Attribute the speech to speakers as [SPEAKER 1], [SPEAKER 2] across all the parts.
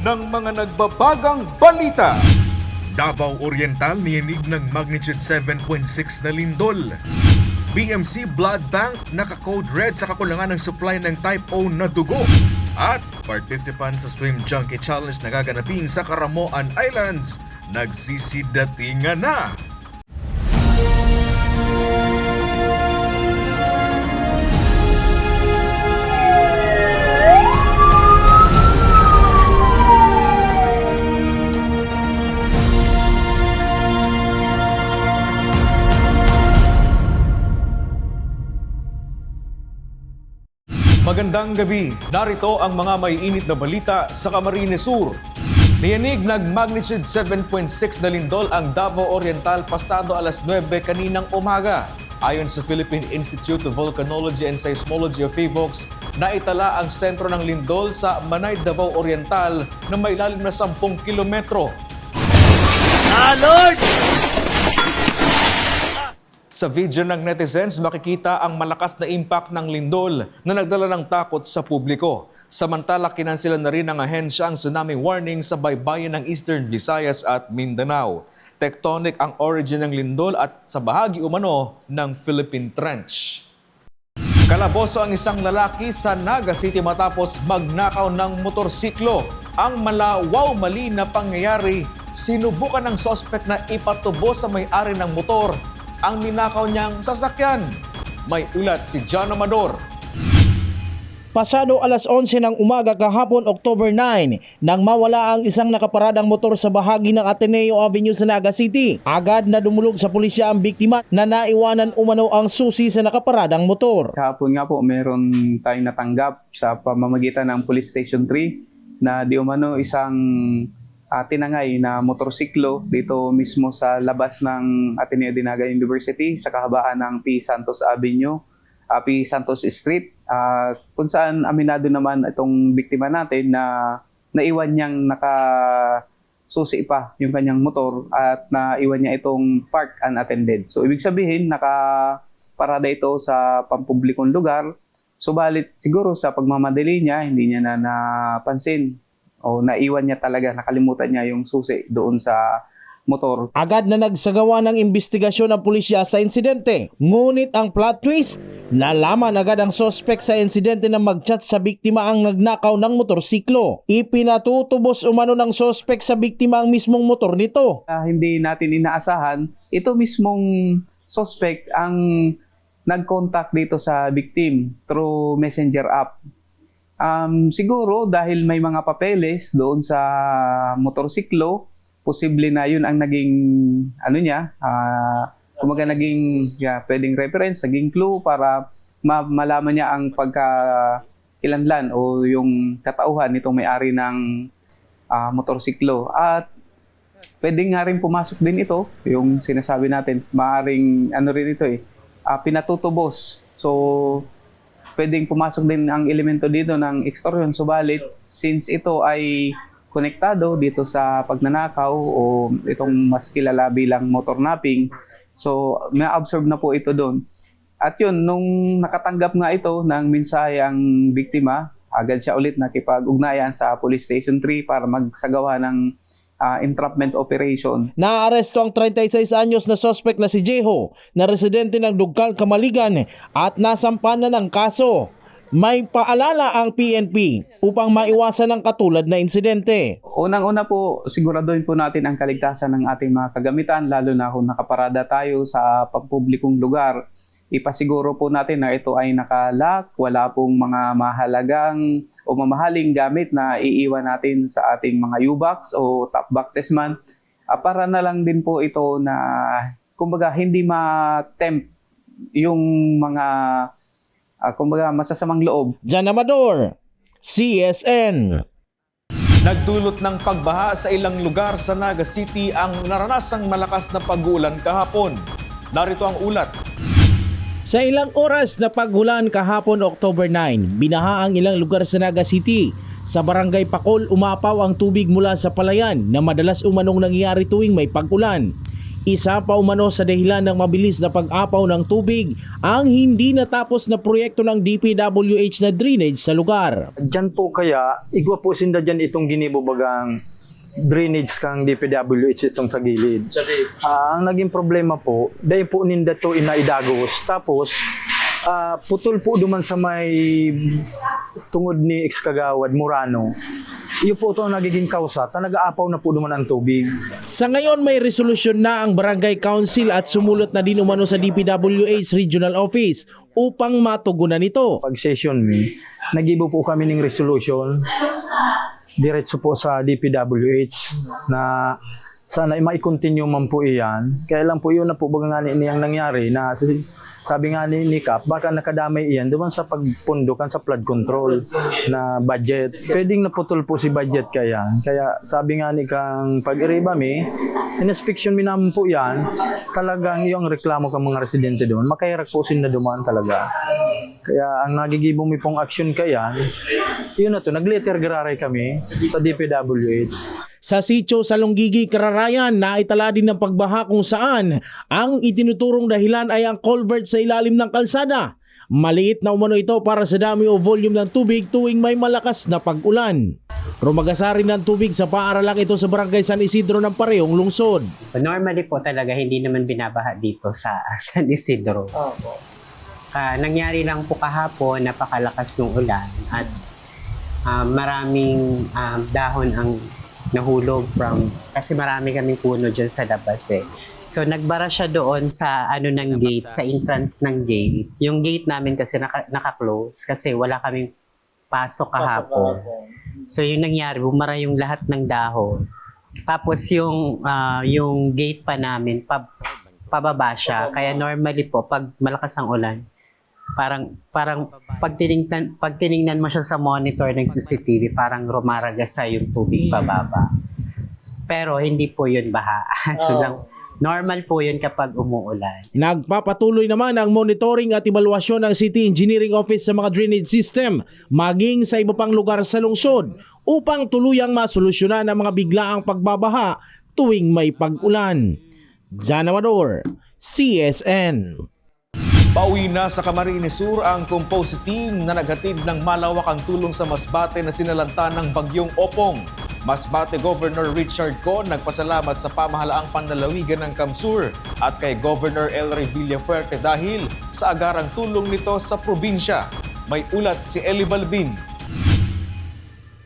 [SPEAKER 1] ng mga nagbabagang balita.
[SPEAKER 2] Davao Oriental niyanig ng magnitude 7.6 na lindol. BMC Blood Bank naka-code red sa kakulangan ng supply ng type O na dugo. At participant sa Swim Junkie Challenge na gaganapin sa Caramoan Islands, nagsisidatingan na.
[SPEAKER 1] Magandang gabi. Narito ang mga may init na balita sa Camarines Sur. Niyanig ng magnitude 7.6 na lindol ang Davao Oriental pasado alas 9 kaninang umaga. Ayon sa Philippine Institute of Volcanology and Seismology of PHIVOLCS, naitala ang sentro ng lindol sa Manay, Davao Oriental na may lalim na 10 kilometro.
[SPEAKER 3] Lord!
[SPEAKER 1] Sa video ng netizens, makikita ang malakas na impact ng lindol na nagdala ng takot sa publiko. Samantala, kinansilan na rin ng ahensya ang tsunami warning sa baybayin ng Eastern Visayas at Mindanao. Tectonic ang origin ng lindol at sa bahagi umano ng Philippine Trench. Kalaboso ang isang lalaki sa Naga City matapos magnakaw ng motorsiklo. Ang mali na pangyayari, sinubukan ng sospek na ipatubo sa may-ari ng motor ang ninakaw niyang sasakyan. May ulat si John Amador.
[SPEAKER 3] Pasado alas 11 ng umaga kahapon October 9 nang mawala ang isang nakaparadang motor sa bahagi ng Ateneo Avenue sa Naga City. Agad na dumulog sa pulisya ang biktima na naiwanan umano ang susi sa nakaparadang motor.
[SPEAKER 4] Kahapon nga po meron tayong natanggap sa pamamagitan ng Police Station 3 na di umano isang tinangay na motorsiklo dito mismo sa labas ng Ateneo de Naga University sa kahabaan ng P. Santos Avenue, P. Santos Street, kung saan aminado naman itong biktima natin na naiwan niyang nakasusi pa yung kanyang motor at naiwan niya itong park unattended. So ibig sabihin nakaparada ito sa pampublikong lugar, subalit siguro sa pagmamadali niya hindi niya na napansin o naiwan niya talaga, nakalimutan niya yung susi doon sa motor.
[SPEAKER 3] Agad na nagsagawa ng investigasyon ng pulisya sa insidente. Ngunit ang plot twist, nalaman agad ang sospek sa insidente na mag-chat sa biktima ang nagnakaw ng motorsiklo. Ipinatutubos umano ng sospek sa biktima ang mismong motor nito.
[SPEAKER 4] Hindi natin inaasahan, ito mismong sospek ang nag-contact dito sa victim through messenger app. Siguro dahil may mga papeles doon sa motorsiklo, posible na yun ang naging kumaga naging pwedeng reference, naging clue para malaman niya ang pagkakilanlan o yung katauhan nitong may-ari ng motorsiklo. At pwedeng nga rin pumasok din ito, yung sinasabi natin, maaring rin ito pinatutubos. So pwedeng pumasok din ang elemento dito ng extortion, subalit since ito ay konektado dito sa pagnanakaw o itong mas kilala bilang motor napping, so ma-absorb na po ito doon. At yun, nung nakatanggap nga ito ng mensahe ang biktima, agad siya ulit nakipag-ugnayan sa Police Station 3 para magsagawa ng entrapment operation.
[SPEAKER 3] Naaresto ang 36 anyos na suspect na si Jeho na residente ng Dugkal, Camaligan at nasampan na ng kaso. May paalala ang PNP upang maiwasan ang katulad na insidente.
[SPEAKER 4] Unang-una po, siguraduhin po natin ang kaligtasan ng ating mga kagamitan, lalo na kung nakaparada tayo sa pampublikong lugar. Ipasiguro po natin na ito ay nakalock, wala pong mga mahalagang o mamahaling gamit na iiwan natin sa ating mga U-box o top boxes man. Para na lang din po ito na kumbaga hindi ma-tempt yung mga masasamang loob.
[SPEAKER 3] John Amador, CSN.
[SPEAKER 1] Nagdulot ng pagbaha sa ilang lugar sa Naga City ang naranasang malakas na pag-uulan kahapon. Narito ang ulat.
[SPEAKER 3] Sa ilang oras na paghulan kahapon October 9, binaha ang ilang lugar sa Naga City. Sa barangay Pakol, umapaw ang tubig mula sa palayan na madalas umanong nangyayari tuwing may pag-ulan. Isa pa umano sa dahilan ng mabilis na pag-apaw ng tubig ang hindi natapos na proyekto ng DPWH na drainage sa lugar.
[SPEAKER 5] Diyan po kaya, igwa po sinda dyan itong ginibubagang drainage kang DPWH itong sa gilid. Ang naging problema po, dahil po ninda to inaidagos. Tapos, putol po duman sa may tungod ni ex-kagawad Murano. Iyo po ito ang nagiging kausa, nag-aapaw na po duman ang tubig.
[SPEAKER 3] Sa ngayon may resolusyon na ang Barangay Council at sumulot na din umano sa DPWH Regional Office upang matugunan ito.
[SPEAKER 5] Pag session me, nagibo po kami ng resolution diretso po sa DPWH na sana mai-continue man po iyan. Kaya lang po yun na po baga nga niyang nangyari na sabi nga ni Kap, baka nakadamay iyan doon sa pagpundukan sa flood control na budget. Pwedeng naputol po si budget kaya. Kaya sabi nga ni Kang pag-iriba mi, in-inspection mi naman po yan, talagang yung reklamo ng mga residente doon, makahirak po sila dumaan talaga. Kaya ang nagigibo mi pong action kaya, yun na to, nag-letter graray kami sa DPWH.
[SPEAKER 3] Sa sitio sa Longgigi, Kararayan, naitala din ng pagbaha kung saan ang itinuturong dahilan ay ang culvert sa ilalim ng kalsada. Maliit na umano ito para sa dami o volume ng tubig tuwing may malakas na pag-ulan. Rumagasarin ng tubig sa paaralang ito sa Barangay San Isidro ng parehong lungsod.
[SPEAKER 6] Normally po talaga hindi naman binabaha dito sa San Isidro. Nangyari lang po kahapon, napakalakas ng ulan at maraming dahon ang nahulog kasi marami kaming puno dyan sa labas eh. So nagbara siya doon sa ng gate, sa entrance ng gate. Yung gate namin kasi naka-close kasi wala kaming pasok kahapon. So yung nangyari, bumara yung lahat ng dahon. Tapos yung gate pa namin, pababa siya. Kaya normally po, pag malakas ang ulan, parang pag tiningnan mo siya sa monitor ng CCTV, parang rumaragasa yung tubig pababa. Pero hindi po yun baha. Normal po yun kapag umuulan.
[SPEAKER 3] Nagpapatuloy naman ang monitoring at evaluasyon ng City Engineering Office sa mga drainage system maging sa iba pang lugar sa lungsod upang tuluyang masolusyonan ang mga biglaang pagbabaha tuwing may pag-ulan. Jan Amador, CSN.
[SPEAKER 1] Pauwi na sa Camarines Sur ang composite team na naghatid ng malawakang tulong sa Masbate na sinalanta ng bagyong Opong. Masbate Governor Richard Ko nagpasalamat sa pamahalaang panlalawigan ng Camsur at kay Governor Elry Villafuerte dahil sa agarang tulong nito sa probinsya. May ulat si Eli Balbin.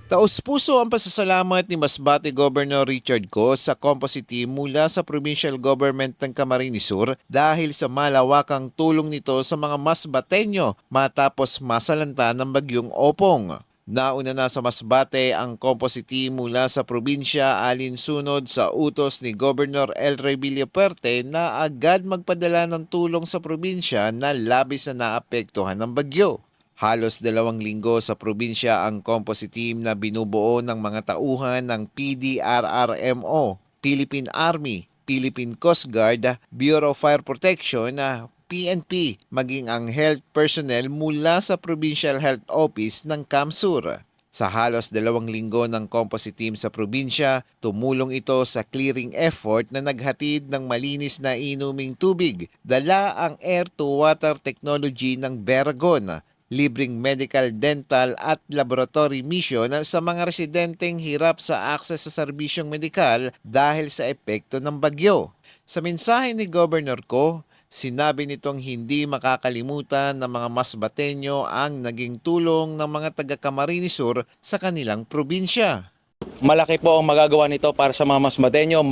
[SPEAKER 7] Taos-puso ang pasasalamat ni Masbate Governor Richard Ko sa composite team mula sa provincial government ng Camarines Sur dahil sa malawakang tulong nito sa mga Masbateño matapos masalanta ng bagyong Opong. Nauna na sa Masbate ang composite team mula sa probinsya alinsunod sa utos ni Governor Elry Villafuerte na agad magpadala ng tulong sa probinsya na labis na naapektuhan ng bagyo. Halos 2 linggo sa probinsya ang composite team na binubuo ng mga tauhan ng PDRRMO, Philippine Army, Philippine Coast Guard, Bureau of Fire Protection, PNP, maging ang health personnel mula sa Provincial Health Office ng Camsur. Sa halos 2 linggo ng composite team sa probinsya, tumulong ito sa clearing effort na naghatid ng malinis na inuming tubig, dala ang air-to-water technology ng Beragon, libreng medical, dental at laboratory mission sa mga residenteng hirap sa akses sa serbisyong medikal dahil sa epekto ng bagyo. Sa mensahe ni Governor Ko, sinabi nitong hindi makakalimutan ng mga Masbateño ang naging tulong ng mga taga-Camarines Sur sa kanilang probinsya.
[SPEAKER 8] Malaki po ang magagawa nito para sa mga Masbateño,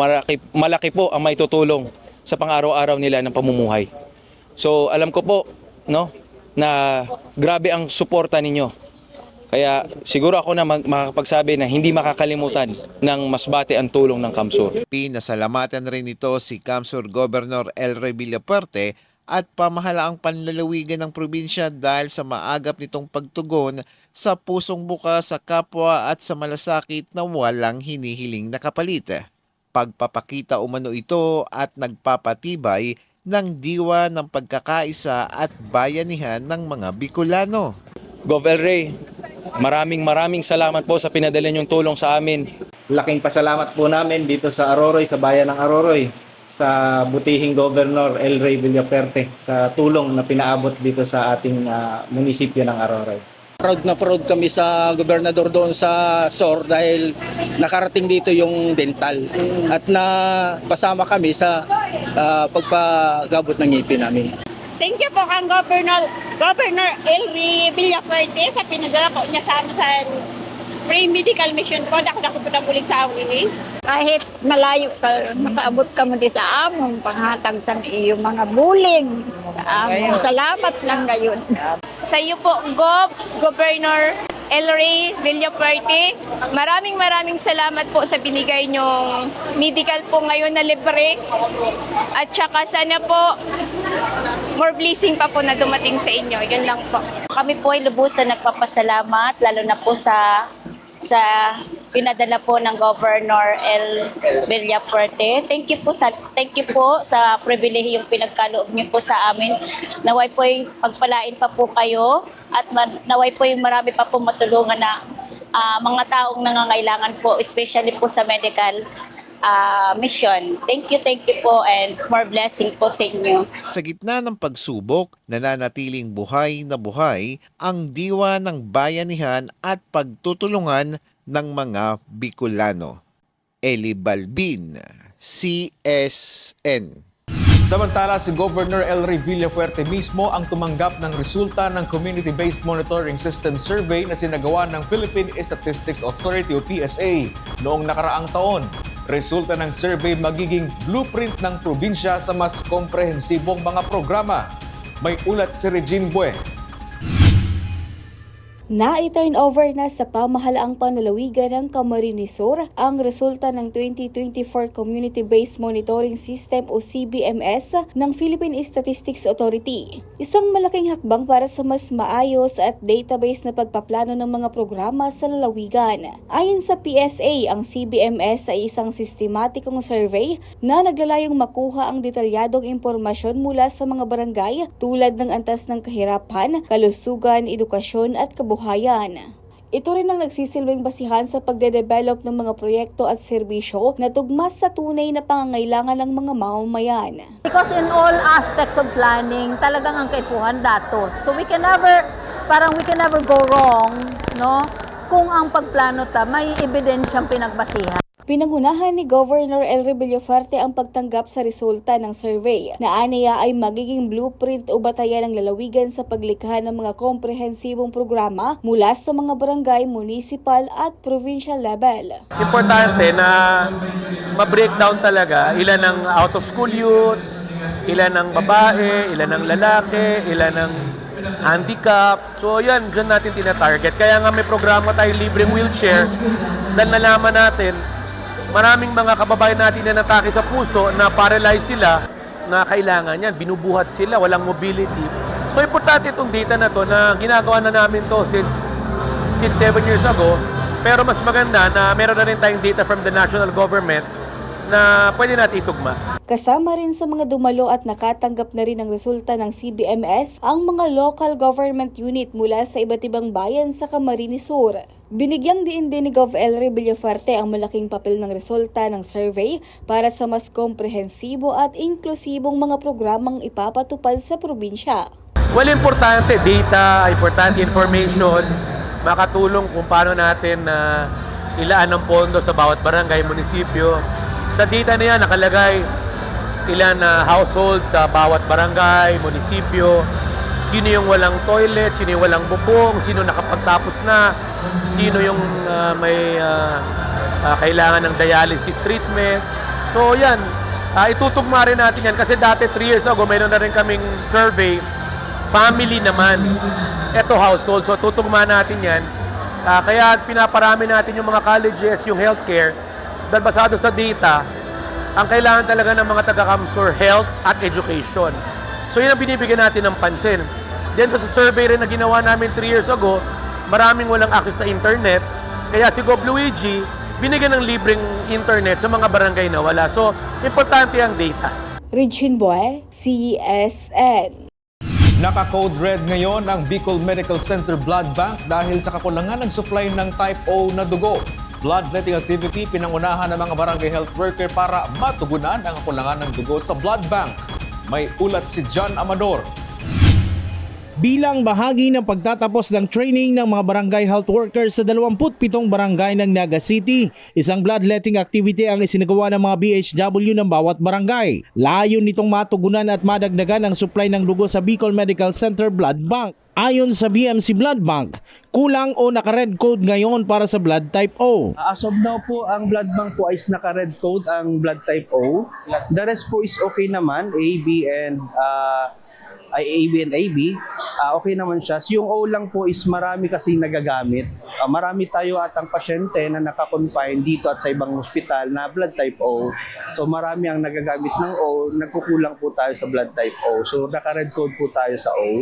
[SPEAKER 8] malaki po ang maitutulong sa pang-araw-araw nila ng pamumuhay. So alam ko po, na grabe ang suporta ninyo. Kaya siguro ako na makakapagsabi na hindi makakalimutan ng Masbate ang tulong ng Camsur.
[SPEAKER 7] Pinasalamatan rin ito si Camsur Governor Elry Villafuerte at pamahalaang panlalawigan ng probinsya dahil sa maagap nitong pagtugon sa pusong bukas sa kapwa at sa malasakit na walang hinihiling na kapalit. Pagpapakita umano ito at nagpapatibay ng diwa ng pagkakaisa at bayanihan ng mga Bicolano.
[SPEAKER 8] Gov. Elry, maraming salamat po sa pinadala niyong tulong sa amin.
[SPEAKER 9] Laking pasalamat po namin dito sa Aroroy, sa bayan ng Aroroy. sa butihing Governor El Rey Villaperte sa tulong na pinaabot dito sa ating munisipyo ng Aroray.
[SPEAKER 10] Proud na proud kami sa gobernador doon sa SOR dahil nakarating dito yung dental at napasama kami sa pagpagabot ng ngipin namin.
[SPEAKER 11] Thank you po kang Governor Elry Villaperte sa pinadala po niya sa amin sa free medical mission po. Dako po na bulig sa amin. Kahit malayo ka, makaabot ka mo di sa among panghatag sa iyong mga buling. Salamat lang ngayon. Sa iyo po, Governor Elry Villaperte, maraming salamat po sa binigay niyong medical po ngayon na libre. At saka sana po, more blessing pa po na dumating sa inyo. Yan lang po.
[SPEAKER 12] Kami po ay lubusan nagpapasalamat, lalo na po sa pinadala po ng Governor El Villaperte. Thank you po sa pribilehiyong pinagkaloob niyo po sa amin. Naway po ay pagpalain pa po kayo at naway po ay marami pa po matulungan na mga taong nangangailangan po, especially po sa medical mission. Thank you po and more blessing po sa inyo.
[SPEAKER 7] Sa gitna ng pagsubok, nananatiling buhay na buhay ang diwa ng bayanihan at pagtutulungan ng mga Bicolano. Eli Balbin, CSN.
[SPEAKER 1] Samantala, si Governor Elry Villaperte mismo ang tumanggap ng resulta ng Community-Based Monitoring System Survey na sinagawa ng Philippine Statistics Authority o PSA noong nakaraang taon. Resulta ng survey magiging blueprint ng probinsya sa mas komprehensibong mga programa. May ulat si Regine Bue.
[SPEAKER 13] Na-turn over na sa pamahalaang panlalawigan ng Camarines Sur ang resulta ng 2024 Community-Based Monitoring System o CBMS ng Philippine Statistics Authority. Isang malaking hakbang para sa mas maayos at database na pagpaplano ng mga programa sa lalawigan. Ayon sa PSA, ang CBMS ay isang sistematikong survey na naglalayong makuha ang detalyadong impormasyon mula sa mga barangay tulad ng antas ng kahirapan, kalusugan, edukasyon at kabuhayan. Ito rin ang nagsisilbing basihan sa pagde-develop ng mga proyekto at serbisyo na tugma sa tunay na pangangailangan ng mga mamamayan.
[SPEAKER 11] Because in all aspects of planning, talagang ang kaipuhan datos. So we can never go wrong, no? Kung ang pagplano may ebidensyang pinagbasihan.
[SPEAKER 13] Pinangunahan ni Governor Elry Villaperte ang pagtanggap sa resulta ng survey na aniya ay magiging blueprint o batayan ng lalawigan sa paglikha ng mga komprehensibong programa mula sa mga barangay, municipal at provincial level.
[SPEAKER 9] Importante na ma-breakdown talaga ilan ang out-of-school youth, ilan ang babae, ilan ang lalaki, ilan ang handicap. So yan, dyan natin tina-target. Kaya nga may programa tayong libreng wheelchair dahil nalaman natin maraming mga kababayan natin na natake sa puso na paralyzed sila na kailangan yan. Binubuhat sila, walang mobility. So importante itong data na to na ginagawa na namin to since 6-7 years ago. Pero mas maganda na meron na rin tayong data from the national government na pwede natin itugma.
[SPEAKER 13] Kasama rin sa mga dumalo at nakatanggap na rin ng resulta ng CBMS ang mga local government unit mula sa iba't ibang bayan sa Camarines Sur. Binigyang diin din ni Gov. Elry Villaperte ang malaking papel ng resulta ng survey para sa mas komprehensibo at inklusibong mga programang ipapatupad sa probinsya.
[SPEAKER 9] Well, importante data, importante information, makatulong kung paano natin ilaan ang pondo sa bawat barangay, munisipyo. Sa data na yan, nakalagay ilan na household sa bawat barangay, munisipyo, sino yung walang toilet, sino yung walang bubong, sino nakapagtapos na, sino yung may kailangan ng dialysis treatment. So yan, itutugma rin natin yan kasi dati 3 years ago mayroon na rin kaming survey, family naman, eto household, so tutugma natin yan. Kaya pinaparami natin yung mga colleges, yung healthcare, dahil basado sa data, ang kailangan talaga ng mga taga-Camsur, health at education. So yun ang binibigyan natin ng pansin. Then sa survey rin na ginawa namin 3 years ago, maraming walang access sa internet. Kaya si Gov. Luigi, binigyan ng libreng internet sa mga barangay na wala. So importante ang data.
[SPEAKER 13] Regine Bue, CSN.
[SPEAKER 1] Naka-code red ngayon ang Bicol Medical Center Blood Bank dahil sa kakulangan ng supply ng Type O na dugo. bloodletting activity pinangunahan ng mga barangay health worker para matugunan ang kakulangan ng dugo sa blood bank. May ulat si John Amador.
[SPEAKER 3] Bilang bahagi ng pagtatapos ng training ng mga barangay health workers sa 27 barangay ng Naga City, isang bloodletting activity ang isinagawa ng mga BHW ng bawat barangay. Layo nitong matugunan at madagdagan ang supply ng dugo sa Bicol Medical Center Blood Bank. Ayon sa BMC Blood Bank, kulang o naka-red code ngayon para sa blood type O.
[SPEAKER 14] As of now po, ang blood bank po is naka-red code ang blood type O. The rest po is okay naman, AB and AB. Okay naman siya. So, yung O lang po is marami kasi nagagamit. Marami tayo at ang pasyente na nakakonfine dito at sa ibang hospital na blood type O. So marami ang nagagamit ng O, nagkukulang po tayo sa blood type O. So naka-red code po tayo sa O.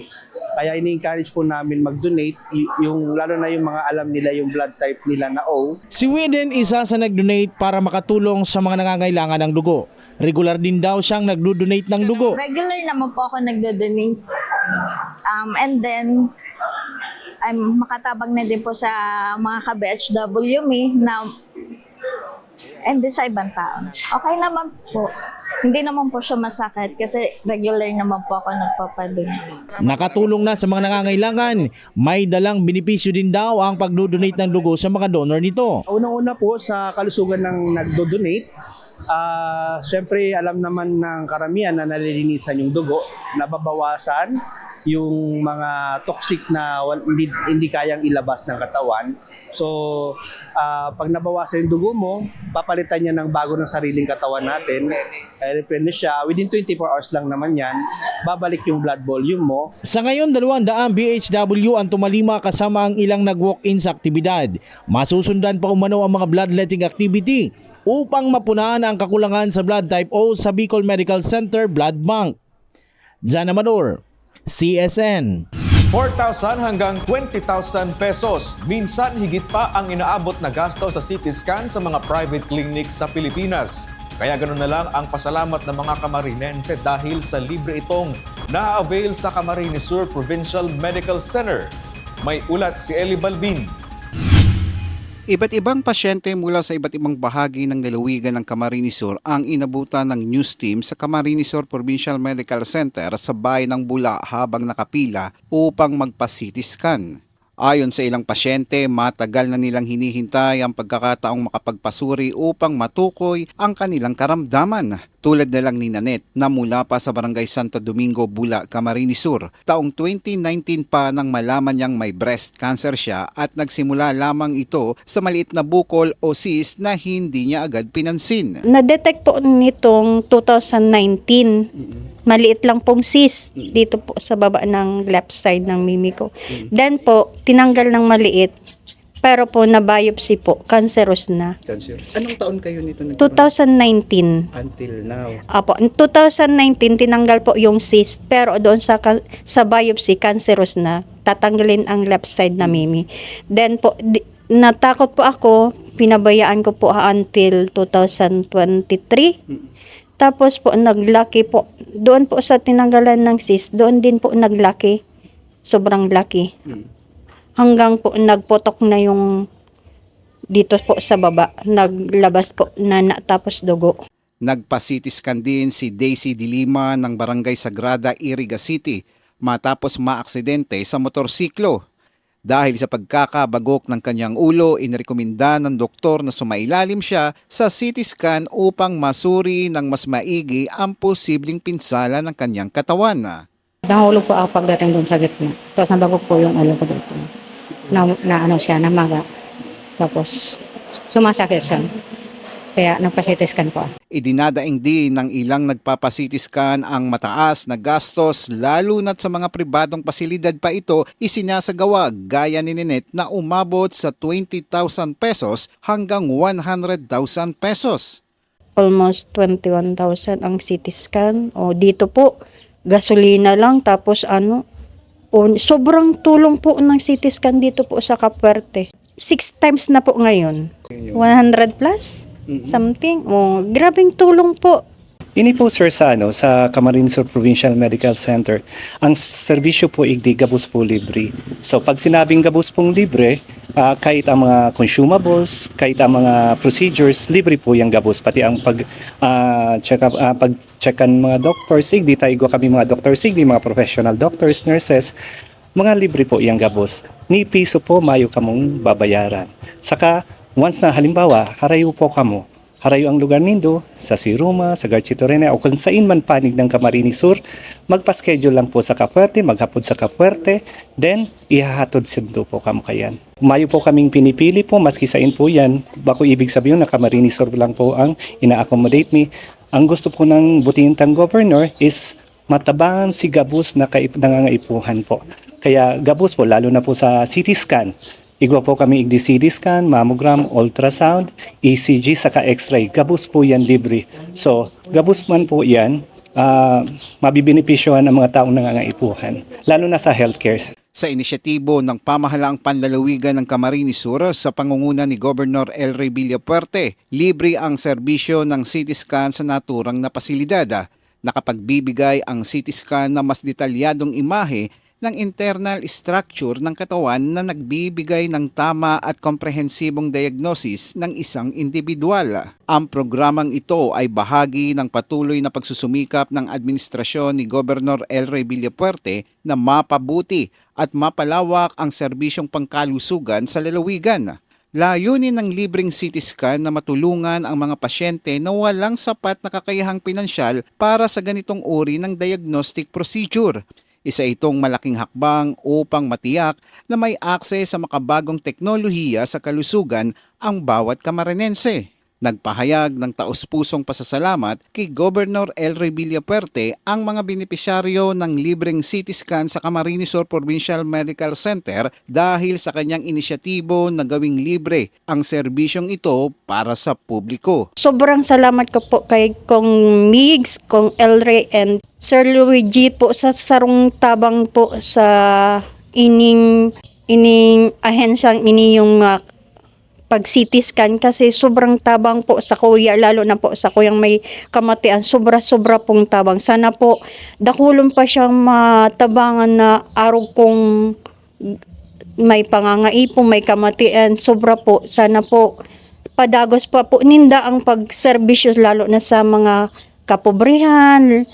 [SPEAKER 14] Kaya ini-encourage po namin mag-donate, yung, lalo na yung mga alam nila yung blood type nila na O.
[SPEAKER 3] Si Widen isa sa nag-donate para makatulong sa mga nangangailangan ng dugo. Regular din daw siyang nagdo-donate ng dugo.
[SPEAKER 15] Regular naman po ako nagdo-donate. And then, I'm makatabang na din po sa mga ka-BHW na and then sa ibang tao. Okay naman po. Hindi naman po siya masakit kasi regular naman po ako nagpapadonate.
[SPEAKER 3] Nakatulong na sa mga nangangailangan. May dalang benepisyo din daw ang pagdo-donate ng dugo sa mga donor nito.
[SPEAKER 14] Unang-una po sa kalusugan ng nagdo-donate, siyempre alam naman ng karamihan na nalilinisan yung dugo, nababawasan yung mga toxic na hindi kayang ilabas ng katawan. So, pag nabawasan yung dugo mo, papalitan niya ng bago ng sariling katawan natin. Replenish siya. Within 24 hours lang naman yan, babalik yung blood volume mo.
[SPEAKER 3] Sa ngayon, 200 BHW ang tumalima kasama ang ilang nag-walk-in sa aktibidad. Masusundan pa umano ang mga bloodletting activity upang mapunahan ang kakulangan sa blood type O sa Bicol Medical Center Blood Bank. John Amador, CSN.
[SPEAKER 1] 4,000 hanggang 20,000 pesos. Minsan higit pa ang inaabot na gasto sa CT scan sa mga private clinics sa Pilipinas. Kaya ganoon na lang ang pasalamat ng mga Camarinense dahil sa libre itong na-avail sa Camarines Sur Provincial Medical Center. May ulat si Eli Balbin.
[SPEAKER 16] Iba't ibang pasyente mula sa iba't ibang bahagi ng lalawigan ng Camarines Sur ang inabutan ng news team sa Camarines Sur Provincial Medical Center sa bayan ng Bula habang nakapila upang magpa-CT scan. Ayon sa ilang pasyente, matagal na nilang hinihintay ang pagkakataong makapagpasuri upang matukoy ang kanilang karamdaman. Tulad na lang ni Nanette na mula pa sa Barangay Santo Domingo, Bula, Camarines Sur. Taong 2019 pa nang malaman niyang may breast cancer siya at nagsimula lamang ito sa maliit na bukol o cyst na hindi niya agad pinansin.
[SPEAKER 17] Na-detect po nitong 2019. Maliit lang pong cyst dito po sa baba ng left side ng mimi ko. Then po, tinanggal ng maliit. Pero po, na-biopsy po, cancerous na.
[SPEAKER 16] Cancer. Anong taon kayo nito?
[SPEAKER 17] 2019.
[SPEAKER 16] Until now.
[SPEAKER 17] Apo, in 2019, tinanggal po yung cyst. Pero doon sa biopsy, cancerous na. Tatanggalin ang left side na mimi. Then po, natakot po ako. Pinabayaan ko po until 2023. Tapos po, naglaki po. Doon po sa tinanggalan ng cyst, doon din po naglaki. Sobrang laki. Hanggang po nagpotok na yung dito po sa baba. Naglabas po na tapos dugo.
[SPEAKER 16] Nagpa-CT scan din si Daisy Dilima ng Barangay Sagrada, Iriga City matapos maaksidente sa motorsiklo. Dahil sa pagkakabagok ng kanyang ulo, inirekomenda ng doktor na sumailalim siya sa CT scan upang masuri ng mas maigi ang posibleng pinsala ng kanyang katawan.
[SPEAKER 18] Nahulog po ako pagdating doon sa gitna. Tapos nabagok po yung ulo ko dito. Na ano siya, namaga. Tapos sumasakit siya. Kaya nagpa-CT scan po.
[SPEAKER 16] Idinadaing din ng ilang nagpapa-CT scan ang mataas na gastos lalo na't sa mga pribadong pasilidad pa ito isinasagawa gaya ni Ninette na umabot sa 20,000 pesos hanggang 100,000 pesos.
[SPEAKER 17] Almost 21,000 ang CT scan. O dito po, gasolina lang tapos sobrang tulong po ng CT scan dito po sa Capuerte. 6 times na po ngayon. 100 plus something. Grabing tulong po.
[SPEAKER 19] Ini po sir sa Camarines Sur Provincial Medical Center, ang serbisyo po igdi gabos po libre. So pag sinabing gabos pong libre, kahit ang mga consumables, kahit ang mga procedures, libre po yung gabos. Pati ang pag-checkan mga doctors, igdi tayo kami mga doctors, igdi mga professional doctors, nurses, mga libre po yung gabos. Ni piso po mayo kamong babayaran. Saka once na halimbawa, harayo po kamo. Harayo ang lugar nindo sa Siruma, sa Garchitorena o kung saan man panig ng Camarines Sur, magpa-schedule lang po sa Cafuerte, maghapod sa Cafuerte, then ihahatod sindo po kamo kayan. Mayo po kaming pinipili po, maski sain po yan, bako ibig sabihin na Camarines Sur lang po ang ina-accommodate me. Ang gusto po ng butintang governor is matabangan si gabos na nangangaipuhan po. Kaya gabos po, lalo na po sa CT scan, igwa po kami igdi CT scan, mammogram, ultrasound, ECG, saka x-ray. Gabos po yan libre. So, gabos man po yan, mabibenepisyohan ang mga taong nangangaipuhan, lalo na sa healthcare.
[SPEAKER 16] Sa inisyatibo ng pamahalaang panlalawigan ng Camarines Sur sa pangunguna ni Governor El Rey Villafuerte, libre ang serbisyo ng CT scan sa naturang na pasilidad. Nakapagbibigay ang CT scan na mas detalyadong imahe ng internal structure ng katawan na nagbibigay ng tama at komprehensibong diagnosis ng isang individual. Ang programang ito ay bahagi ng patuloy na pagsusumikap ng administrasyon ni Governor El Rey Villafuerte na mapabuti at mapalawak ang serbisyong pangkalusugan sa lalawigan. Layunin ng libreng CT scan na matulungan ang mga pasyente na walang sapat na kakayahang pinansyal para sa ganitong uri ng diagnostic procedure. Isa itong malaking hakbang upang matiyak na may akses sa makabagong teknolohiya sa kalusugan ang bawat Camarinense. Nagpahayag ng taus-pusong pasasalamat kay Governor El Rey Villafuerte ang mga benepisyaryo ng libreng CT scan sa Camarines Sur Provincial Medical Center dahil sa kanyang inisyatibo na gawing libre ang serbisyong ito para sa publiko.
[SPEAKER 17] Sobrang salamat ko po kay Kong Migs, Kong El Rey, and Sir Luigi po sa sarong tabang po sa ining ahensyang ini yung pag-CT scan kasi sobrang tabang po sa kuya, lalo na po sa kuyang may kamatian, sobra-sobra pong tabang. Sana po dakulon pa siyang matabangan na araw kung may pangangaipon, may kamatian, sobra po. Sana po padagos pa po ninda ang pagserbisyo lalo na sa mga kapobrihan,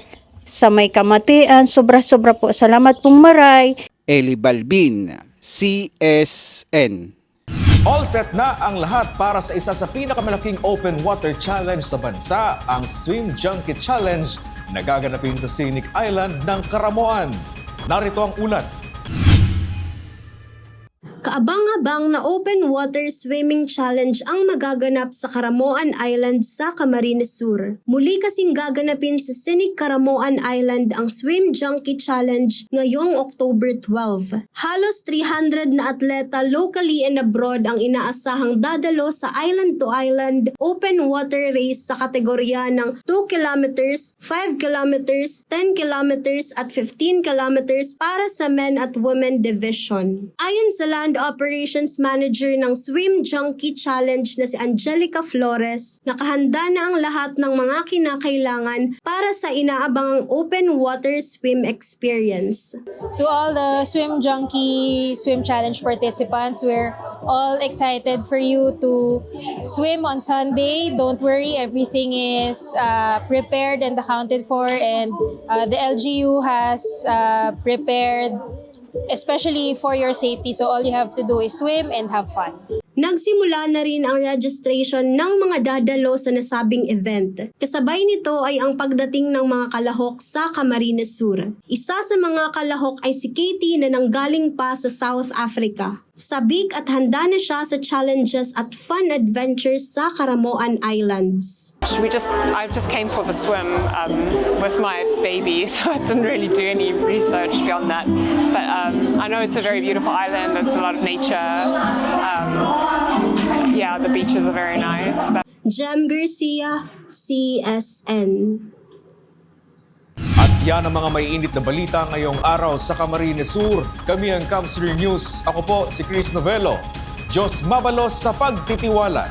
[SPEAKER 17] sa may kamatian, sobra-sobra po. Salamat pong maray.
[SPEAKER 16] Eli Balbin, CSN.
[SPEAKER 1] All set na ang lahat para sa isa sa pinakamalaking open water challenge sa bansa, ang Swim Junkie Challenge na gaganapin sa Scenic Island ng Caramoan. Narito ang ulat.
[SPEAKER 20] Kaabang-abang na open water swimming challenge ang magaganap sa Caramoan Island sa Camarines Sur. Muli kasing gaganapin sa Scenic Caramoan Island ang Swim Junkie Challenge ngayong October 12. Halos 300 na atleta locally and abroad ang inaasahang dadalo sa island-to-island open water race sa kategorya ng 2 kilometers, 5 kilometers, 10 kilometers at 15 kilometers para sa men at women division. Ayon sa Land Operations Manager ng Swim Junkie Challenge na si Angelica Flores, nakahanda na ang lahat ng mga kinakailangan para sa inaabangang open water swim experience.
[SPEAKER 21] To all the Swim Junkie Swim Challenge participants, we're all excited for you to swim on Sunday. Don't worry, everything is prepared and accounted for, and the LGU has prepared especially for your safety. So all you have to do is swim and have fun.
[SPEAKER 20] Nagsimula na rin ang registration ng mga dadalo sa nasabing event. Kasabay nito ay ang pagdating ng mga kalahok sa Camarines Sur. Isa sa mga kalahok ay si Katie na nanggaling pa sa South Africa. Sabik at handa na siya sa challenges at fun adventures sa Caramoan Islands.
[SPEAKER 22] I just came for the swim with my baby, so I didn't really do any research beyond that. But I know it's a very beautiful island. There's a lot of nature. Yeah, the beaches are very nice.
[SPEAKER 20] Jem Garcia, CSN.
[SPEAKER 1] At yan ang mga maiinit na balita ngayong araw sa Camarines Sur. Kami ang Camsur News. Ako po si Chris Novello. Diyos mabalos sa pagtitiwala.